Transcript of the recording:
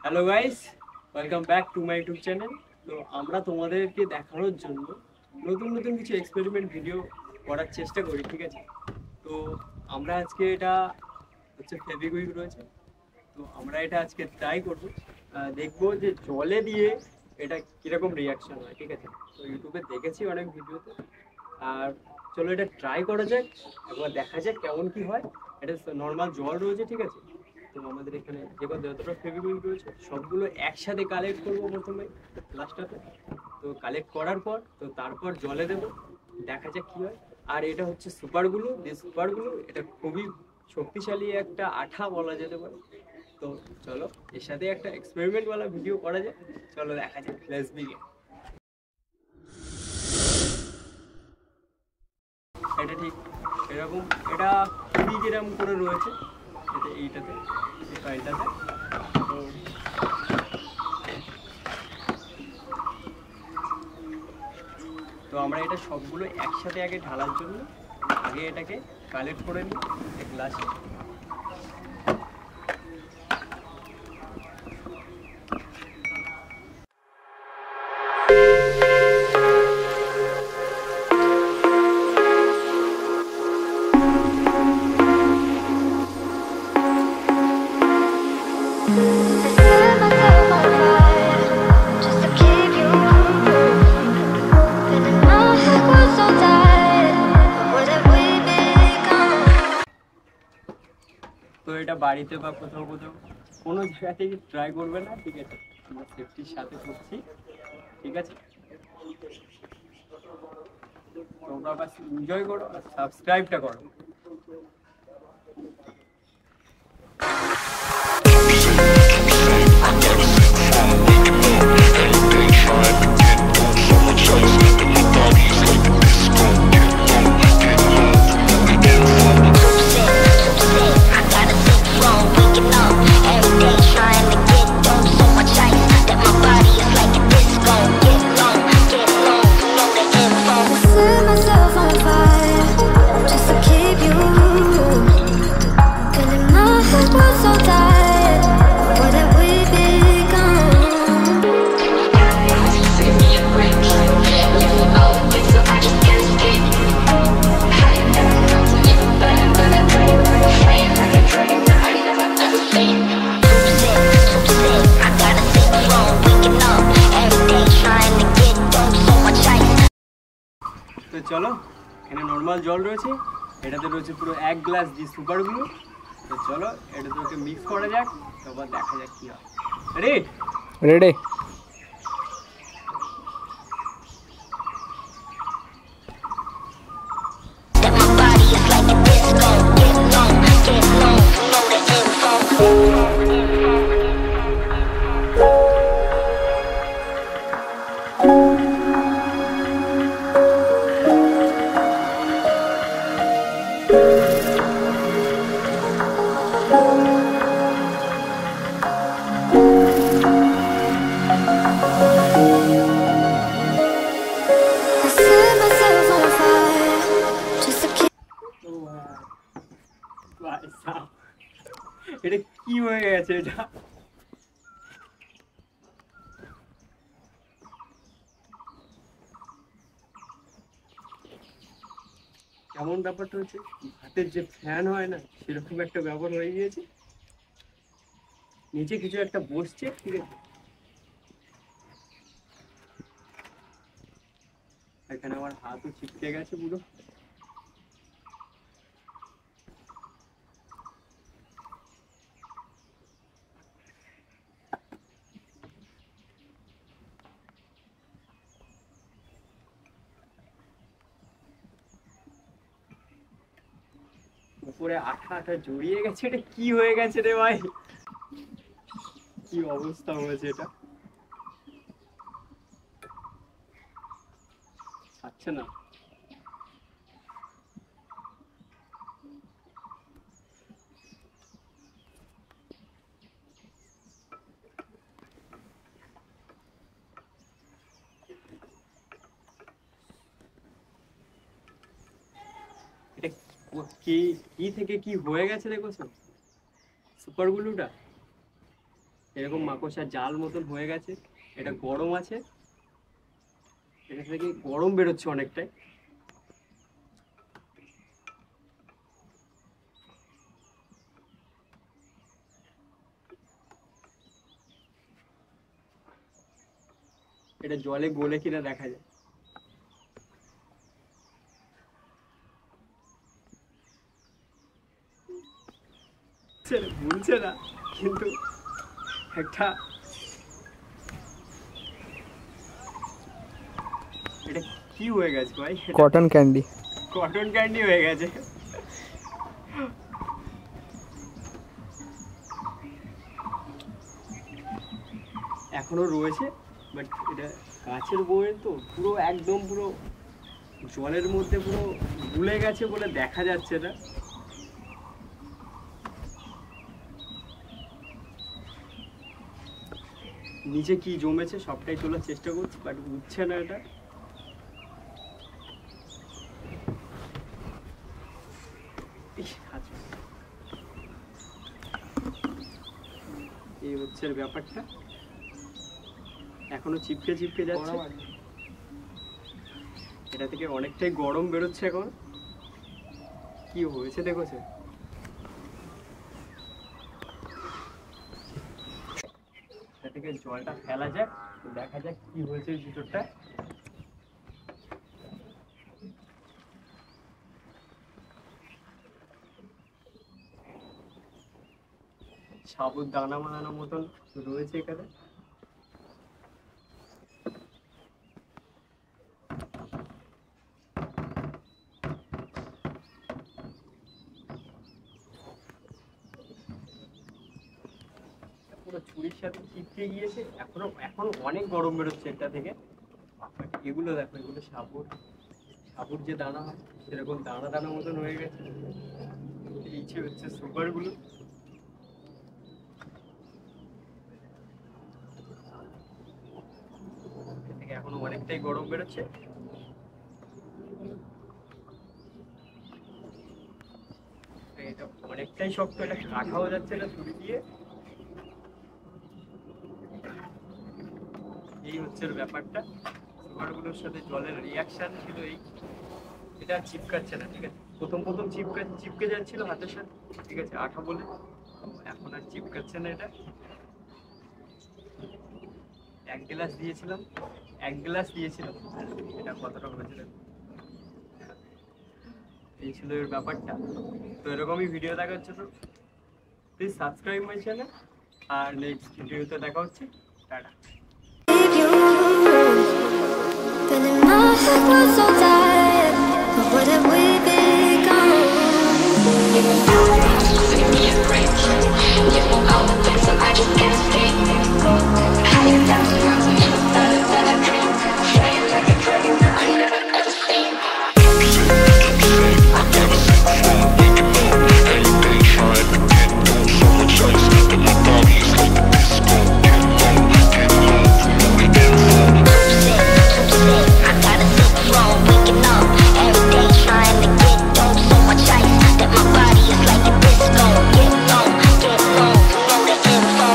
Hello guys, welcome back to my YouTube channel. তো আমরা তোমাদেরকে দেখানোর জন্য নতুন নতুন কিছু এক্সপেরিমেন্ট ভিডিও করার চেষ্টা করি, ঠিক আছে? তো আমরা আজকে এটা হচ্ছে ফেভিকুইক রয়েছে, তো আমরা এটা আজকে ট্রাই করবো। দেখবো যে জলে দিয়ে এটা কীরকম রিয়াকশন হয়, ঠিক আছে? তো ইউটিউবে দেখেছি অনেক ভিডিওতে, আর চলো এটা ট্রাই করা যাক, একবার দেখা যাক কেমন কি হয়। এটা নর্মাল জল রয়েছে, ঠিক আছে? তো আমাদের এখানে যতটা ফেভিকুইক রয়েছে সবগুলো একসাথে কালেক্ট করবো প্রথমে লাস্টটাতে। তো কালেক্ট করার পর তো তারপর জলে দেবো, দেখা যাক কি হয়। আর এটা হচ্ছে সুপারগুলো, যে সুপারগুলো এটা খুবই শক্তিশালী একটা আঠা বলা যেতে পারে। তো চলো এর সাথে একটা এক্সপেরিমেন্ট वाला ভিডিও করা যায়, চলো দেখা যাক, লেটস বিগিন। এটা ঠিক এরকম, এটা খুবই কিরম করে রয়েছে, এটা এইটাতে, এই ফাইলটাতে। তো তো আমরা এটা সবগুলো একসাথে আগে ঢালার জন্য আগে এটাকে কালেক্ট করে নিই এক গ্লাসে। তো এটা বাড়িতে বা কোথাও কোথাও কোনো জায়গাতেই ট্রাই করবে না, ঠিক আছে? আমরা সেফটির সাথে করছি, ঠিক আছে? তোমরা বাস এনজয় করো আর সাবস্ক্রাইবটা করো। তো চলো, এখানে নর্মাল জল রয়েছে, এটাতে রয়েছে পুরো এক গ্লাস যে সুপারগুলো। তো চলো এটাতে ওকে মিক্স করা যাক, তারপর দেখা যাক কি হয়। রেডি? রেডি। এটা কি হয়ে গেছে এটা? কেমন ব্যাপারটা হচ্ছে, হাতের যে ফ্যান হয় না সেরকম একটা ব্যাপার হয়ে গিয়েছে, নিচে কিছু একটা বসছে, ঠিক আছে? এখানে আমার হাতও ছিটকে গেছে পুরো। উপরে আঠা আঠা জড়িয়ে গেছে, এটা কি হয়ে গেছে রে ভাই? কি অবস্থা হয়েছে এটা? আচ্ছা না, এটা কি কি থেকে কি হয়ে গেছে দেখো, সুপার গ্লুটা। এরকম মাকড়সা জাল মতন হয়ে গেছে। এটা গরম আছে, এটা থেকে গরম বেরোচ্ছে অনেকটাই। এটা জলে গলে কিনা দেখা যায়। ভুলছে না কিন্তু একটা, এটা কি হয়ে গেছে ভাই? কটন ক্যান্ডি, কটন ক্যান্ডি হয়ে গেছে। এখনো রয়েছে, বাট এটা গাছের বইয়ের তো পুরো একদম পুরো জলের মধ্যে পুরো গুলে গেছে বলে দেখা যাচ্ছে না। নিচে কি জমেছে সবটাই তোলার চেষ্টা করছি, বাট উঠছে না এটা। এই হচ্ছে ব্যাপারটা, এখনো চিপকে চিপকে যাচ্ছে। এটা থেকে অনেকটাই গরম বেরোচ্ছে এখন। কি হয়েছে দেখেছে? এটা থেকে জলটা ফেলা যাক, দেখা যাক কি হয়েছে ভিতরটা। সাবুত দানা মানানো মতন রয়েছে এখানে। পুরো ছুরির সাথে চিপকে গিয়েছে, এখনো অনেক গরম বেরোচ্ছে এটা থেকে। এগুলো দেখো, এগুলো সাবুর যে দানা হয় সেরকম দানা দানা মতন হয়ে গেছে। এই হচ্ছে সুগার গুলো। থেকে এখনো অনেকটাই গরম বেরোচ্ছে। এটা অনেকটাই শক্ত, এটা কাটাও যাচ্ছে না ছুরি দিয়ে। এই হচ্ছে ব্যাপারটা, সুগারগুলোর সাথে জলের রিয়াকশন ছিল এই। এটা চিপকাচ্ছে না, ঠিক আছে। প্রথম চিপকে যাচ্ছিল হাতের সাথে, ঠিক আছে, আঠা বলে। এখন আর চিপকাচ্ছে না এটা। এক গ্লাস দিয়েছিলাম, এটা কতটা হয়েছিল। এই ছিল এর ব্যাপারটা। তো এরকমই ভিডিও দেখার জন্য প্লিজ সাবস্ক্রাইব মাই চ্যানেল, আর নেক্সট ভিডিওতে দেখা হচ্ছে। টাটা। Feeling my heart was so tired, but what have we become? You know all the things that I just can't speak. How you down to your better dream, flying like a dragon that I never ever seen. I never seen before, waking up, anything trying to get on. So much ice in my body, it's like a disco. Get low, from the info. I got a silver throne, waking up every day trying to get dope. So much ice that my body is like a disco. Get low, from the info.